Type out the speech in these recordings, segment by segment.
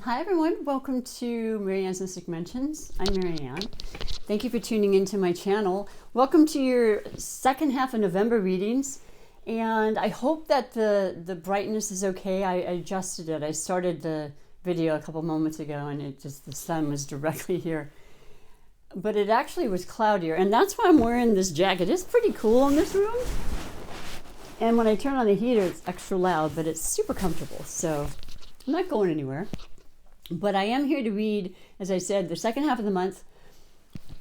Hi everyone, welcome to Marianne's Mystic Mentions. I'm Marianne. Thank you for tuning into my channel. Welcome to your second half of November readings. And I hope that the brightness is okay. I adjusted it. I started the video a couple moments ago and the sun was directly here. But it actually was cloudier, and that's why I'm wearing this jacket. It's pretty cool in this room. And when I turn on the heater, it's extra loud, but it's super comfortable. So I'm not going anywhere. But I am here to read, as I said, the second half of the month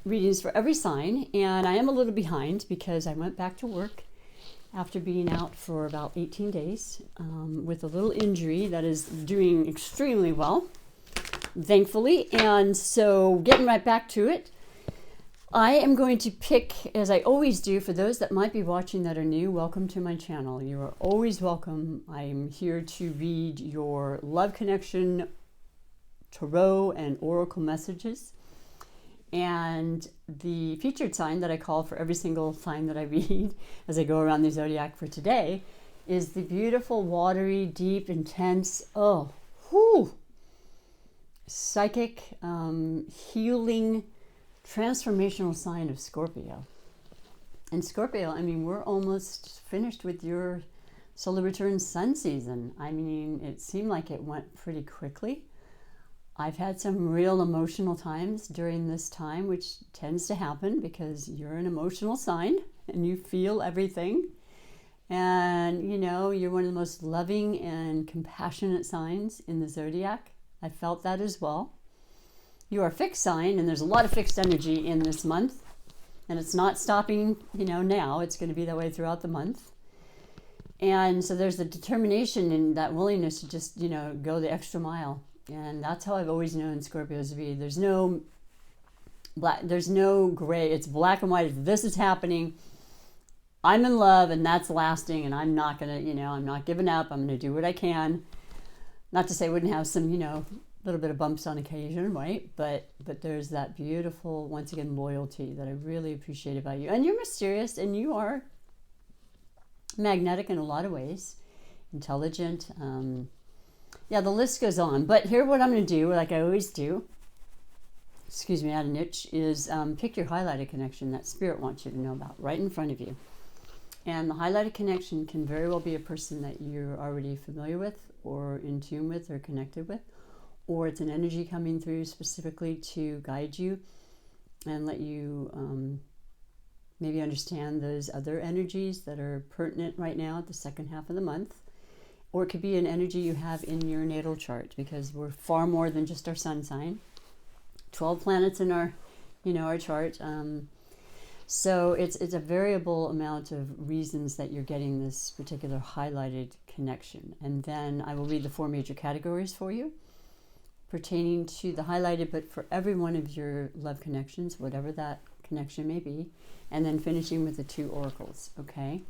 readings for every sign. And I am a little behind because I went back to work after being out for about 18 days with a little injury that is doing extremely well, thankfully. And so getting right back to it, I am going to pick, as I always do, for those that might be watching that are new, welcome to my channel. You are always welcome. I am here to read your love connection, tarot, and oracle messages. And the featured sign that I call for every single sign that I read as I go around the zodiac for today is the beautiful, watery, deep, intense, psychic, healing, transformational sign of Scorpio. And Scorpio, I mean, we're almost finished with your solar return sun season. I mean, it seemed like it went pretty quickly. I've had some real emotional times during this time, which tends to happen because you're an emotional sign and you feel everything. And, you know, you're one of the most loving and compassionate signs in the zodiac. I felt that as well. You are a fixed sign, and there's a lot of fixed energy in this month. And it's not stopping, you know, now. It's going to be that way throughout the month. And so there's the determination and that willingness to just, you know, go the extra mile. And that's how I've always known Scorpios to be. There's no black, there's no gray. It's black and white. This is happening. I'm in love, and that's lasting, and I'm not going to, you know, I'm not giving up. I'm going to do what I can. Not to say I wouldn't have some, you know, little bit of bumps on occasion, right? But there's that beautiful, once again, loyalty that I really appreciate about you. And you're mysterious, and you are magnetic in a lot of ways. Intelligent, yeah, the list goes on. But here what I'm going to do, like I always do, excuse me, add a niche, is pick your highlighted connection that Spirit wants you to know about right in front of you. And the highlighted connection can very well be a person that you're already familiar with or in tune with or connected with. Or it's an energy coming through specifically to guide you and let you maybe understand those other energies that are pertinent right now at the second half of the month. Or it could be an energy you have in your natal chart, because we're far more than just our sun sign. 12 planets in our, you know, our chart. So it's a variable amount of reasons that you're getting this particular highlighted connection. And then I will read the 4 major categories for you pertaining to the highlighted, but for every one of your love connections, whatever that connection may be. And then finishing with the 2 oracles, okay?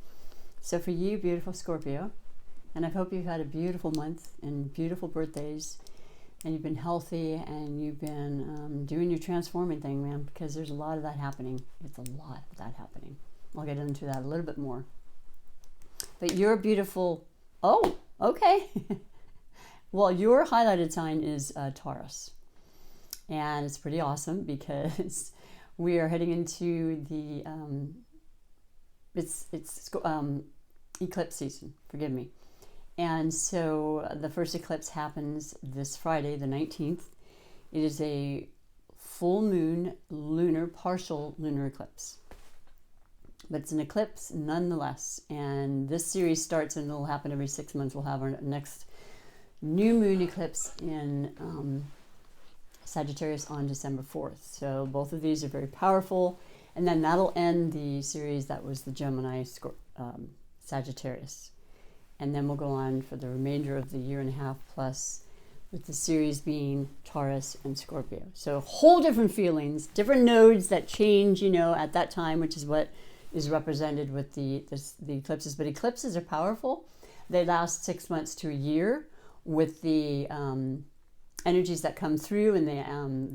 So for you, beautiful Scorpio, and I hope you've had a beautiful month and beautiful birthdays, and you've been healthy, and you've been doing your transforming thing, man, because there's a lot of that happening. It's a lot of that happening. I'll get into that a little bit more. But you're beautiful. Oh, okay. Well, your highlighted sign is Taurus. And it's pretty awesome because we are heading into the eclipse season. Forgive me. And so the first eclipse happens this Friday, the 19th. It is a full moon lunar, partial lunar eclipse. But it's an eclipse nonetheless. And this series starts, and it'll happen every 6 months. We'll have our next new moon eclipse in Sagittarius on December 4th. So both of these are very powerful. And then that'll end the series that was the Gemini Sagittarius. And then we'll go on for the remainder of the year and a half plus, with the series being Taurus and Scorpio. So whole different feelings, different nodes that change, you know, at that time, which is what is represented with the eclipses. But eclipses are powerful. They last 6 months to a year with the energies that come through and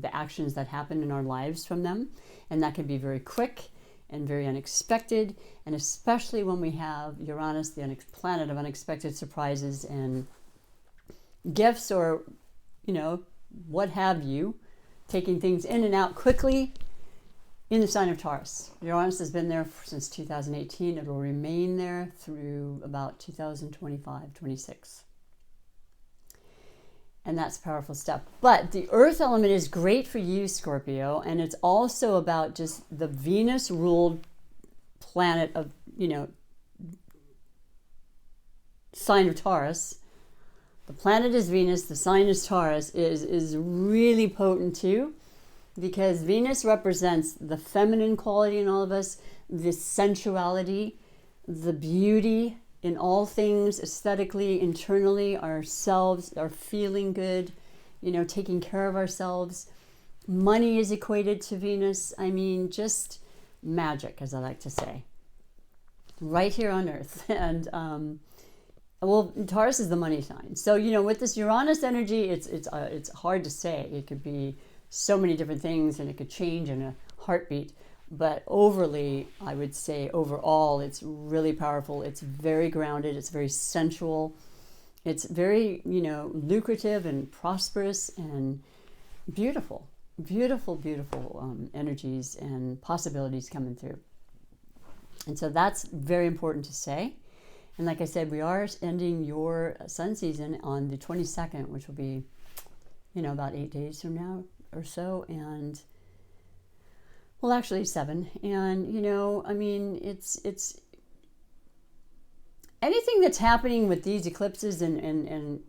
the actions that happen in our lives from them. And that can be very quick and very unexpected, and especially when we have Uranus, the planet of unexpected surprises and gifts, or you know, what have you, taking things in and out quickly in the sign of Taurus. Uranus has been there since 2018. It will remain there through about 2025, 26. And that's a powerful step. But the earth element is great for you, Scorpio, and it's also about just the Venus-ruled planet of, you know, sign of Taurus. The planet is Venus, the sign is Taurus, is really potent too, because Venus represents the feminine quality in all of us, the sensuality, the beauty in all things, aesthetically, internally, ourselves, our feeling good, you know, taking care of ourselves. Money is equated to Venus. I mean, just magic, as I like to say, right here on Earth. And well, Taurus is the money sign. So, you know, with this Uranus energy, it's hard to say. It could be so many different things, and it could change in a heartbeat. But overly, I would say overall, it's really powerful. It's very grounded. It's very sensual. It's very, you know, lucrative and prosperous and beautiful. Beautiful, beautiful energies and possibilities coming through. And so that's very important to say. And like I said, we are ending your sun season on the 22nd, which will be, you know, about 8 days from now or so. And well, actually 7. And, you know, I mean, it's anything that's happening with these eclipses and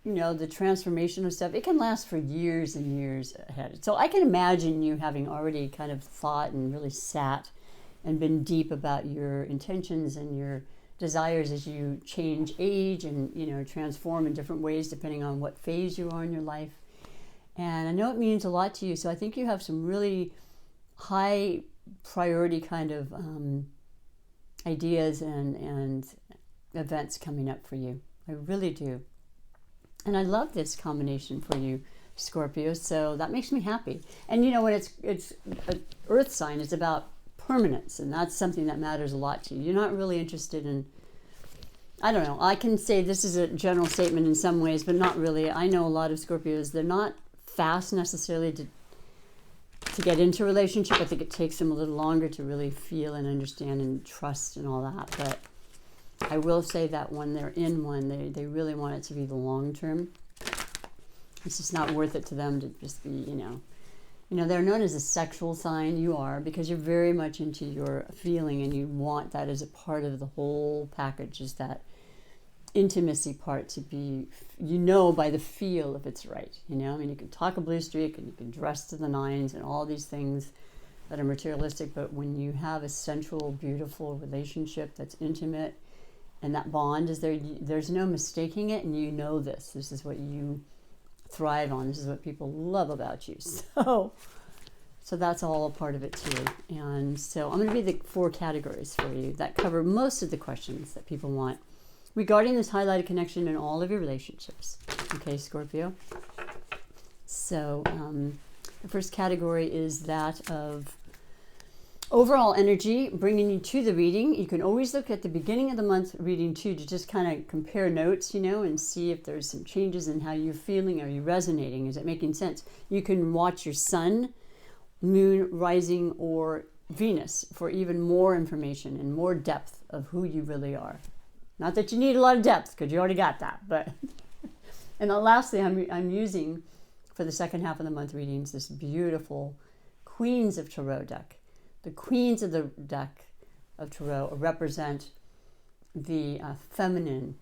you know, the transformational stuff, it can last for years and years ahead. So I can imagine you having already kind of thought and really sat and been deep about your intentions and your desires as you change age and, you know, transform in different ways depending on what phase you are in your life. And I know it means a lot to you, so I think you have some really high priority kind of ideas and events coming up for you. I really do. And I love this combination for you, Scorpio, so that makes me happy. And you know, when it's an earth sign, it's about permanence, and that's something that matters a lot to you. You're not really interested in, I don't know, I can say this is a general statement in some ways, but not really. I know a lot of Scorpios, they're not fast necessarily to get into a relationship. I think it takes them a little longer to really feel and understand and trust and all that. But I will say that when they're in one, they really want it to be the long term. It's just not worth it to them to just be, you know, they're known as a sexual sign. You are, because you're very much into your feeling and you want that as a part of the whole package, is that intimacy part to be, you know, by the feel if it's right, you know. I mean, you can talk a blue streak and you can dress to the nines and all these things that are materialistic, but when you have a sensual, beautiful relationship that's intimate and that bond is there, there's no mistaking it, and you know this is what you thrive on. This is what people love about you. So that's all a part of it too. And so I'm going to be the 4 categories for you that cover most of the questions that people want regarding this highlighted connection in all of your relationships. Okay, Scorpio. So the first category is that of overall energy, bringing you to the reading. You can always look at the beginning of the month reading too, to just kind of compare notes, you know, and see if there's some changes in how you're feeling. Are you resonating? Is it making sense? You can watch your sun, moon, rising, or Venus for even more information and more depth of who you really are. Not that you need a lot of depth, because you already got that. But and the last thing I'm using for the second half of the month readings, this beautiful Queens of Tarot deck. The Queens of the deck of Tarot represent the feminine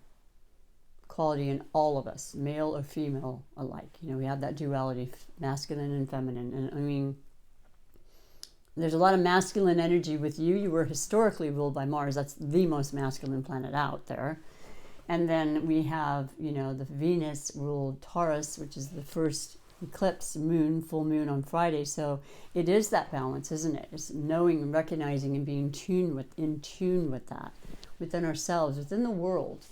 quality in all of us, male or female alike. You know, we have that duality, masculine and feminine. And I mean, there's a lot of masculine energy with you. You were historically ruled by Mars. That's the most masculine planet out there. And then we have, you know, the Venus ruled Taurus, which is the first eclipse moon, full moon on Friday. So it is that balance, isn't it? It's knowing and recognizing and being in tune with that, within ourselves, within the world,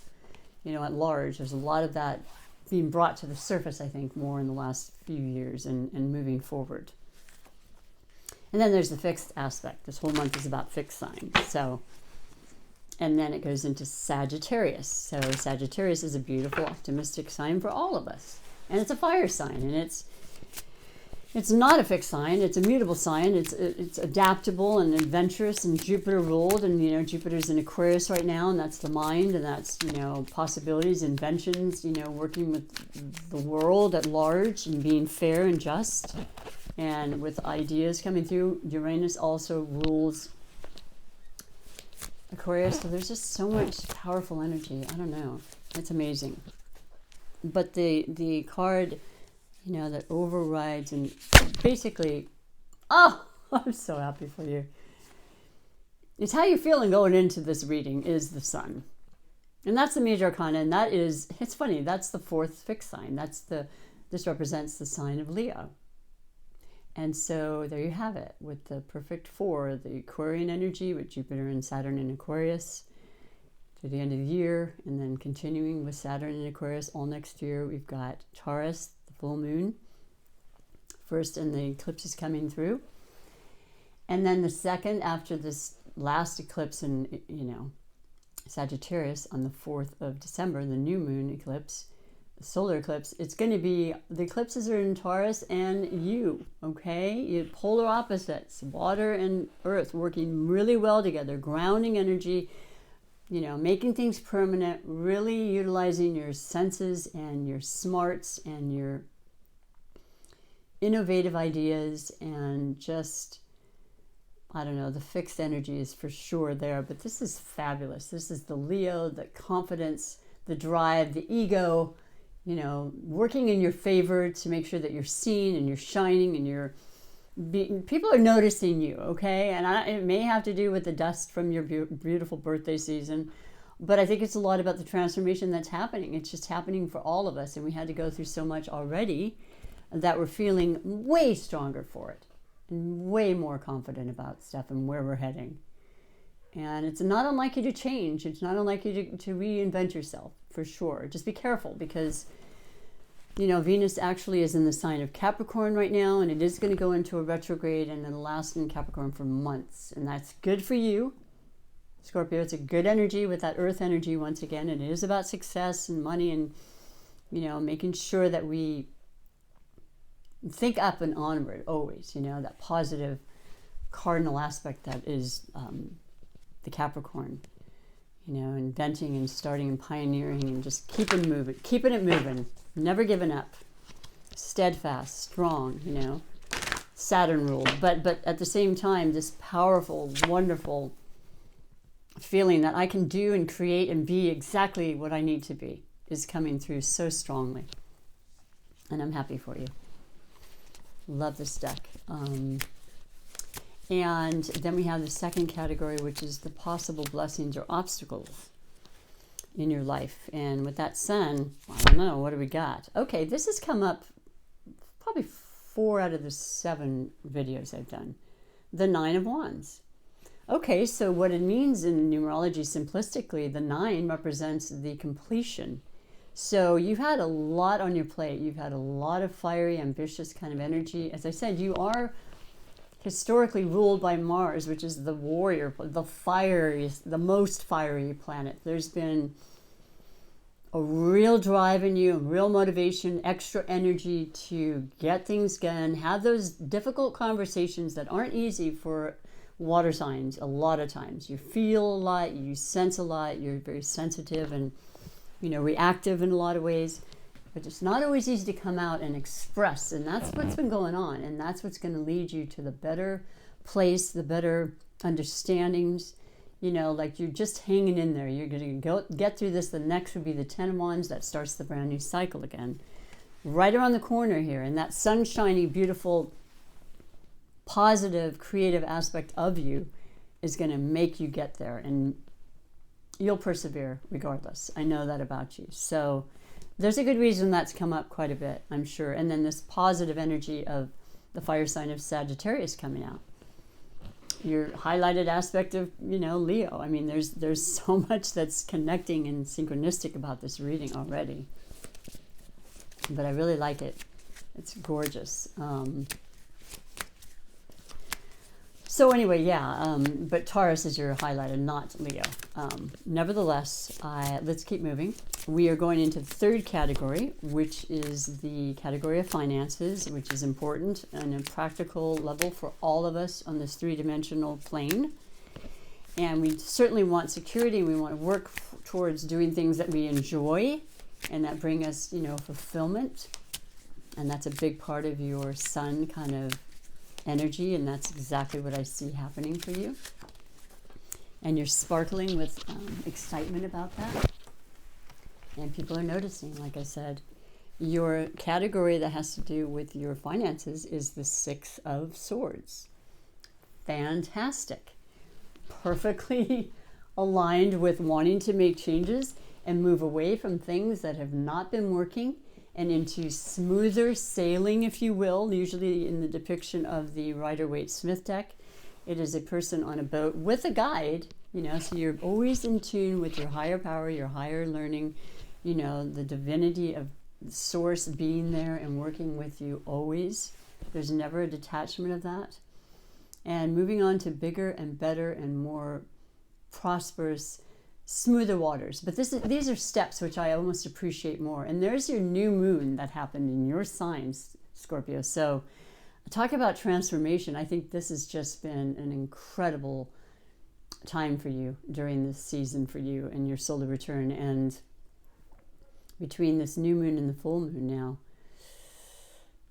you know, at large. There's a lot of that being brought to the surface, I think, more in the last few years and moving forward. And then there's the fixed aspect. This whole month is about fixed signs. So, and then it goes into Sagittarius. So Sagittarius is a beautiful, optimistic sign for all of us. And it's a fire sign, and it's not a fixed sign. It's a mutable sign. It's adaptable and adventurous and Jupiter ruled. And, you know, Jupiter's in Aquarius right now, and that's the mind, and that's, you know, possibilities, inventions, you know, working with the world at large and being fair and just. And with ideas coming through, Uranus also rules Aquarius. So there's just so much powerful energy. I don't know. It's amazing. But the card, you know, that overrides and basically, oh, I'm so happy for you. It's how you're feeling going into this reading is the sun. And that's the major arcana, and that is, it's funny, that's the fourth fixed sign. This represents the sign of Leo. And so there you have it, with the perfect four, the Aquarian energy with Jupiter and Saturn in Aquarius through the end of the year, and then continuing with Saturn in Aquarius all next year. We've got Taurus, full moon first, and the eclipse is coming through, and then the second after this last eclipse in, you know, Sagittarius on the 4th of December, the new moon eclipse, the solar eclipse. It's going to be, the eclipses are in Taurus and you, okay, you polar opposites, water and earth working really well together, grounding energy, you know, making things permanent, really utilizing your senses and your smarts and your innovative ideas, and just, I don't know, the fixed energy is for sure there. But this is fabulous. This is the Leo, the confidence, the drive, the ego, you know, working in your favor to make sure that you're seen and you're shining and people are noticing you, okay? And it may have to do with the dust from your beautiful birthday season, but I think it's a lot about the transformation that's happening. It's just happening for all of us, and we had to go through so much already that we're feeling way stronger for it and way more confident about stuff and where we're heading. And it's not unlike you to change. It's not unlike you to reinvent yourself, for sure. Just be careful, because, you know, Venus actually is in the sign of Capricorn right now, and it is going to go into a retrograde and then last in Capricorn for months. And that's good for you, Scorpio. It's a good energy with that earth energy once again. And it is about success and money and, you know, making sure that we think up and onward always, you know, that positive cardinal aspect that is the Capricorn, you know, inventing and starting and pioneering and just keeping it moving, never giving up, steadfast, strong, you know, Saturn ruled, but at the same time, this powerful, wonderful feeling that I can do and create and be exactly what I need to be is coming through so strongly. And I'm happy for you. Love this deck. And then we have the second category, which is the possible blessings or obstacles in your life. And with that sun, I don't know, what do we got? Okay, this has come up probably 4 out of the 7 videos I've done. The 9 of Wands. Okay, so what it means in numerology simplistically, the 9 represents the completion. So you've had a lot on your plate. You've had a lot of fiery, ambitious kind of energy. As I said, you are historically ruled by Mars, which is the warrior, the fiery, the most fiery planet. There's been a real drive in you, real motivation, extra energy to get things done, have those difficult conversations that aren't easy for water signs a lot of times. You feel a lot, you sense a lot, you're very sensitive and, you know, reactive in a lot of ways, but it's not always easy to come out and express. And that's what's been going on. And that's what's going to lead you to the better place, the better understandings, you know, like you're just hanging in there. You're going to get through this. The next would be the 10 of Wands. That starts the brand new cycle again, right around the corner here. And that sunshiny, beautiful, positive, creative aspect of you is going to make you get there. And you'll persevere regardless. I know that about you. So there's a good reason that's come up quite a bit, I'm sure. And then this positive energy of the fire sign of Sagittarius coming out. Your highlighted aspect of, you know, Leo. I mean, there's so much that's connecting and synchronistic about this reading already. But I really like it. It's gorgeous. So anyway, yeah, but Taurus is your highlighter, not Leo. Nevertheless, let's keep moving. We are going into the third category, which is the category of finances, which is important on a practical level for all of us on this three-dimensional plane. And we certainly want security. We want to work towards doing things that we enjoy and that bring us, fulfillment. And that's a big part of your sun kind of energy, and that's exactly what I see happening for you. And you're sparkling with excitement about that. And people are noticing, like I said. Your category that has to do with your finances is the Six of Swords. Fantastic. Perfectly aligned with wanting to make changes and move away from things that have not been working and into smoother sailing, if you will. Usually in the depiction of the Rider-Waite-Smith deck, it is a person on a boat with a guide, so you're always in tune with your higher power, your higher learning, the divinity of source being there and working with you always. There's never a detachment of that. And moving on to bigger and better and more prosperous, smoother waters. But these are steps which I almost appreciate more. And there's your new moon that happened in your signs, Scorpio. So talk about transformation. I think this has just been an incredible time for you during this season for you and your solar return. And between this new moon and the full moon now,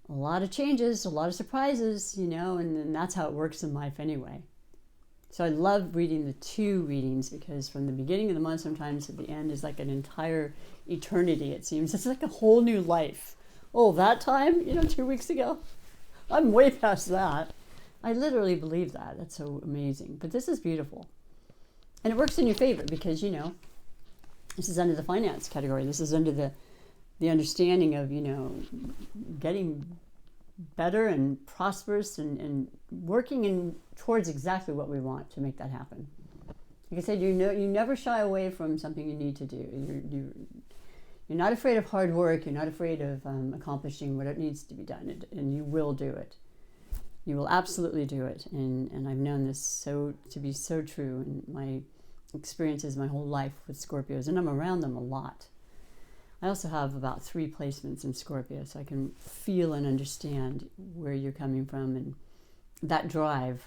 a lot of changes, a lot of surprises, and that's how it works in life anyway. So I love reading the two readings because from the beginning of the month sometimes to the end is like an entire eternity, it seems. It's like a whole new life. Oh, that time, 2 weeks ago? I'm way past that. I literally believe that. That's so amazing. But this is beautiful. And it works in your favor because, this is under the finance category. This is under the understanding of, getting better and prosperous and working towards exactly what we want to make that happen. Like I said, you never shy away from something you need to do. You're not afraid of hard work. You're not afraid of accomplishing what it needs to be done, and you will do it. You will absolutely do it. And I've known this to be so true in my experiences my whole life with Scorpios, and I'm around them a lot. I also have about 3 placements in Scorpio, so I can feel and understand where you're coming from and that drive.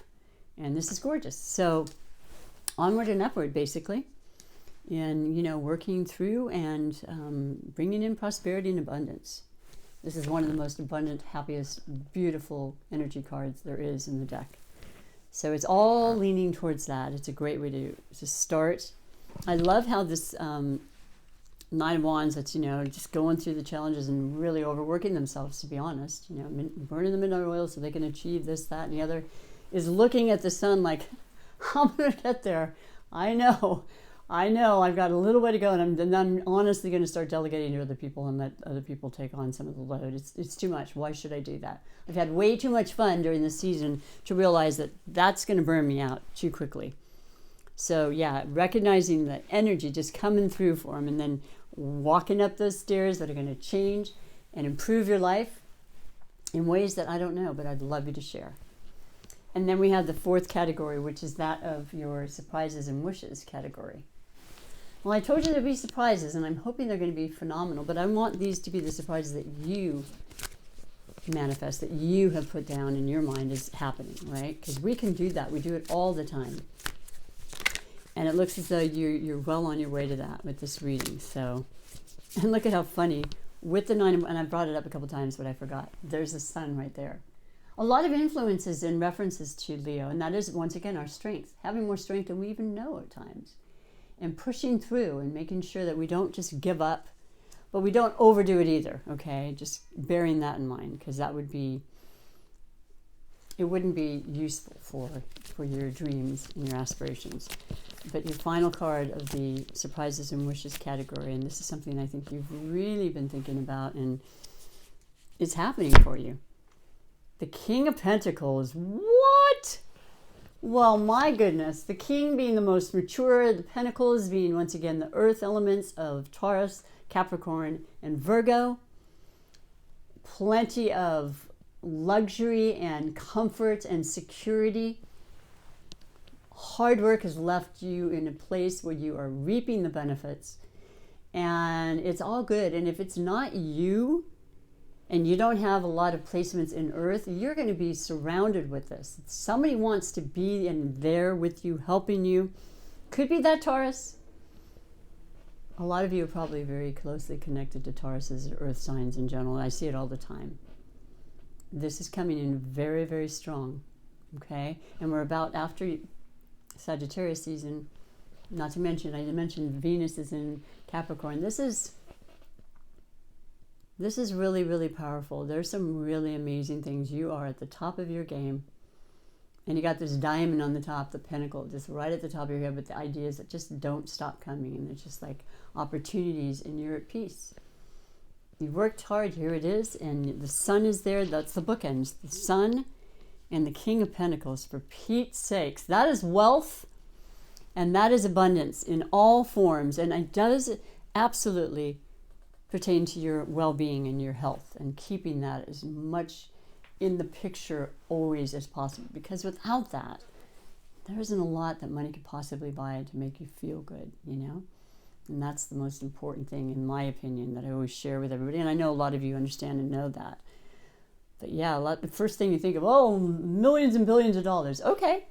And this is gorgeous. So onward and upward, basically. And, working through and bringing in prosperity and abundance. This is one of the most abundant, happiest, beautiful energy cards there is in the deck. So it's all leaning towards that. It's a great way to start. I love how this Nine of Wands, that's, just going through the challenges and really overworking themselves, to be honest, burning the midnight oil so they can achieve this, that, and the other, is looking at the sun like, I'm going to get there. I know, I've got a little way to go, and I'm honestly going to start delegating to other people and let other people take on some of the load. It's too much. Why should I do that? I've had way too much fun during this season to realize that that's going to burn me out too quickly. So yeah, recognizing the energy just coming through for them and then walking up those stairs that are going to change and improve your life in ways that I don't know, but I'd love you to share. And then we have the fourth category, which is that of your surprises and wishes category. Well, I told you there'd be surprises, and I'm hoping they're going to be phenomenal, but I want these to be the surprises that you manifest, that you have put down in your mind is happening, right? Because we can do that. We do it all the time. And it looks as though you're well on your way to that with this reading. So, and look at how funny, with the and I brought it up a couple times, but I forgot. There's the sun right there. A lot of influences and references to Leo, and that is, once again, our strength. Having more strength than we even know at times. And pushing through and making sure that we don't just give up, but we don't overdo it either, okay? Just bearing that in mind, because that would be, it wouldn't be useful for your dreams and your aspirations. But your final card of the surprises and wishes category, and this is something I think you've really been thinking about, and it's happening for you. The King of Pentacles. What? Well, my goodness. The King being the most mature, the Pentacles being, once again, the earth elements of Taurus, Capricorn, and Virgo. Plenty of luxury and comfort and security. hard work has left you in a place where you are reaping the benefits, and it's all good. And if it's not you, and you don't have a lot of placements in Earth, you're going to be surrounded with this. Somebody wants to be in there with you, helping you. Could be that Taurus. A lot of you are probably very closely connected to Tauruses or Earth signs in general. I see it all the time. This is coming in very, very strong. Okay? And we're about after Sagittarius season. Not to mention, I mentioned Venus is in Capricorn. This is really, really powerful. There's some really amazing things. You are at the top of your game. And you got this diamond on the top, the pinnacle, just right at the top of your head with the ideas that just don't stop coming. And it's just like opportunities, and you're at peace. You worked hard, here it is, and the sun is there. That's the bookends. The sun and the King of Pentacles, for Pete's sakes. That is wealth, and that is abundance in all forms. And it does absolutely pertain to your well-being and your health, and keeping that as much in the picture always as possible, because without that, there isn't a lot that money could possibly buy to make you feel good, you know? And that's the most important thing, in my opinion, that I always share with everybody. And I know a lot of you understand and know that. But yeah, the first thing you think of, oh, millions and billions of dollars. Okay.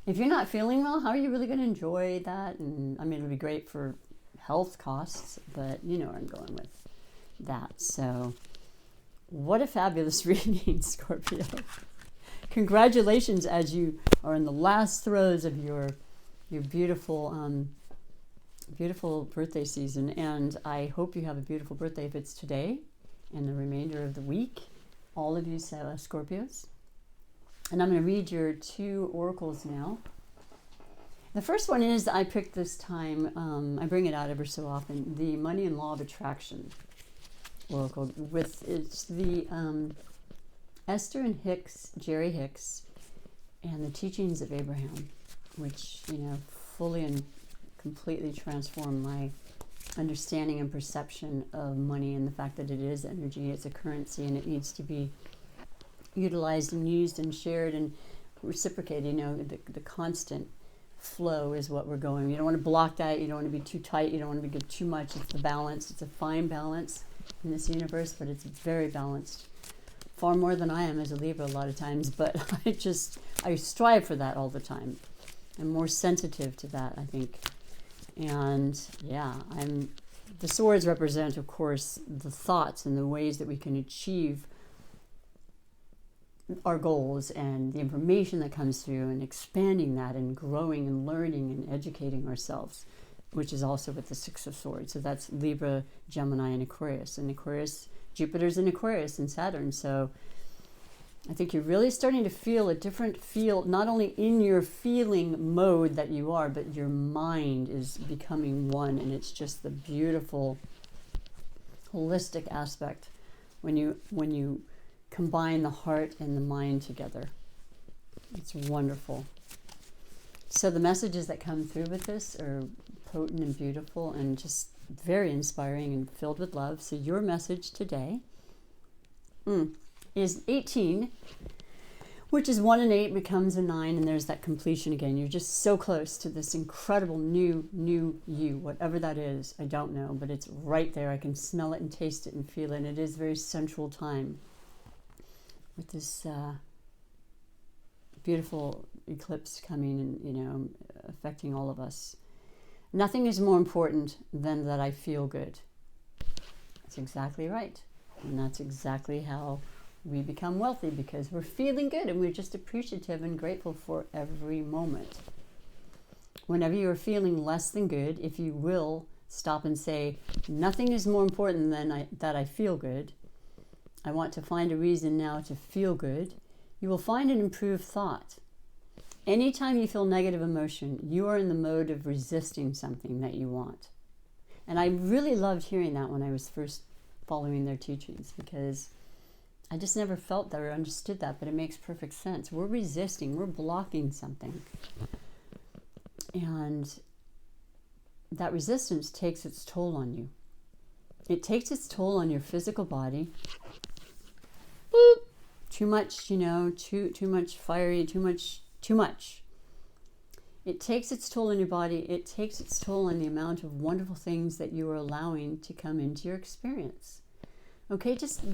If you're not feeling well, how are you really going to enjoy that? And I mean, it'll be great for health costs, but you know where I'm going with that. So what a fabulous reading, Scorpio. Congratulations, as you are in the last throes of your beautiful beautiful birthday season. And I hope you have a beautiful birthday if it's today and the remainder of the week, all of you Scorpios. And I'm going to read your 2 oracles now. The first one is, I picked this time, I bring it out ever so often, the Money and Law of Attraction oracle. It's the Esther and Jerry Hicks, and the Teachings of Abraham, which, you know, fully and completely transformed my understanding and perception of money, and the fact that it is energy, it's a currency, and it needs to be utilized and used and shared and reciprocated. You know, the constant flow is what we're going. You don't want to block that. You don't want to be too tight. You don't want to be too much. It's the balance. It's a fine balance in this universe, but it's very balanced. Far more than I am as a Libra a lot of times, but I strive for that all the time. I'm more sensitive to that, I think. And yeah, the swords represent, of course, the thoughts and the ways that we can achieve our goals, and the information that comes through, and expanding that, and growing and learning and educating ourselves, which is also with the 6 of Swords. So that's Libra, Gemini, and Aquarius. And Aquarius, Jupiter's in Aquarius and Saturn. So I think you're really starting to feel a different feel, not only in your feeling mode that you are, but your mind is becoming one. And it's just the beautiful holistic aspect when you combine the heart and the mind together. It's wonderful. So the messages that come through with this are potent and beautiful, and just very inspiring and filled with love. So your message today is 18, which is 1 and 8 becomes a 9, and there's that completion again. You're just so close to this incredible new you, whatever that is. I don't know, but it's right there. I can smell it and taste it and feel it, and it is very sensual time with this beautiful eclipse coming and, you know, affecting all of us. Nothing is more important than that I feel good. That's exactly right. And that's exactly how we become wealthy, because we're feeling good and we're just appreciative and grateful for every moment. Whenever you're feeling less than good, if you will stop and say, nothing is more important than that I feel good. I want to find a reason now to feel good. You will find an improved thought. Anytime you feel negative emotion, you are in the mode of resisting something that you want. And I really loved hearing that when I was first following their teachings, because I just never felt that or understood that, but it makes perfect sense. We're resisting, we're blocking something. And that resistance takes its toll on you. It takes its toll on your physical body. Boop. Too much, you know, too much fiery, too much. It takes its toll on your body. It takes its toll on the amount of wonderful things that you are allowing to come into your experience. Okay, just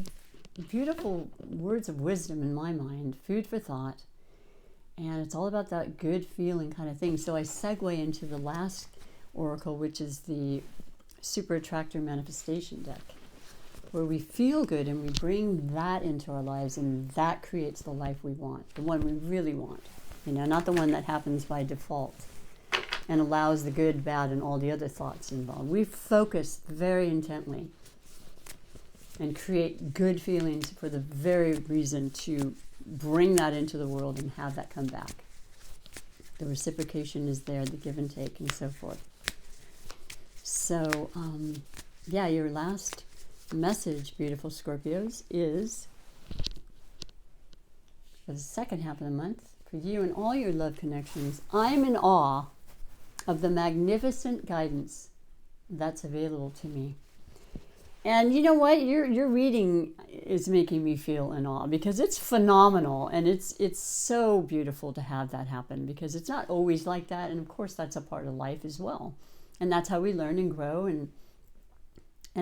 beautiful words of wisdom in my mind, food for thought. And it's all about that good feeling kind of thing. So I segue into the last oracle, which is the Super Attractor Manifestation deck, where we feel good and we bring that into our lives, and that creates the life we want, the one we really want. You know, not the one that happens by default and allows the good, bad, and all the other thoughts involved. We focus very intently and create good feelings for the very reason to bring that into the world and have that come back. The reciprocation is there, the give and take, and so forth. So, yeah, your last message, beautiful Scorpios, is for the second half of the month, for you and all your love connections. I'm in awe of the magnificent guidance that's available to me. And you know what? Your reading is making me feel in awe, because it's phenomenal, and it's so beautiful to have that happen, because it's not always like that. And of course, that's a part of life as well. And that's how we learn and grow and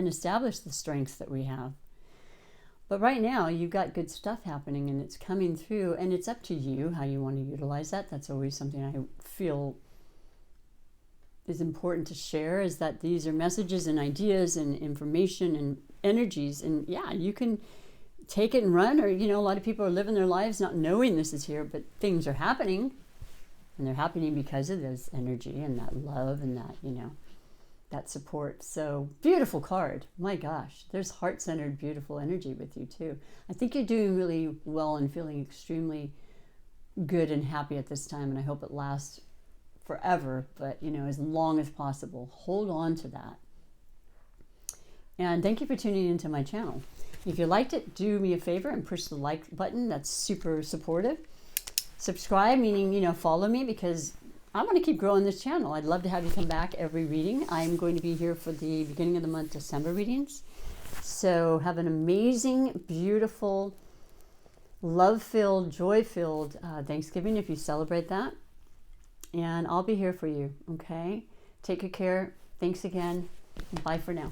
establish the strengths that we have. But right now, you've got good stuff happening, and it's coming through, and it's up to you how you want to utilize that. That's always something I feel is important to share, is that these are messages and ideas and information and energies. And yeah, you can take it and run, or, you know, a lot of people are living their lives not knowing this is here, but things are happening, and they're happening because of this energy and that love and that, you know, that support. So beautiful card. My gosh, there's heart-centered, beautiful energy with you too. I think you're doing really well and feeling extremely good and happy at this time. And I hope it lasts forever, but, you know, as long as possible. Hold on to that. And thank you for tuning into my channel. If you liked it, do me a favor and push the like button. That's super supportive. Subscribe, meaning, you know, follow me, because I want to keep growing this channel. I'd love to have you come back every reading. I'm going to be here for the beginning of the month, December readings. So have an amazing, beautiful, love-filled, joy-filled Thanksgiving if you celebrate that. And I'll be here for you, okay? Take good care. Thanks again. Bye for now.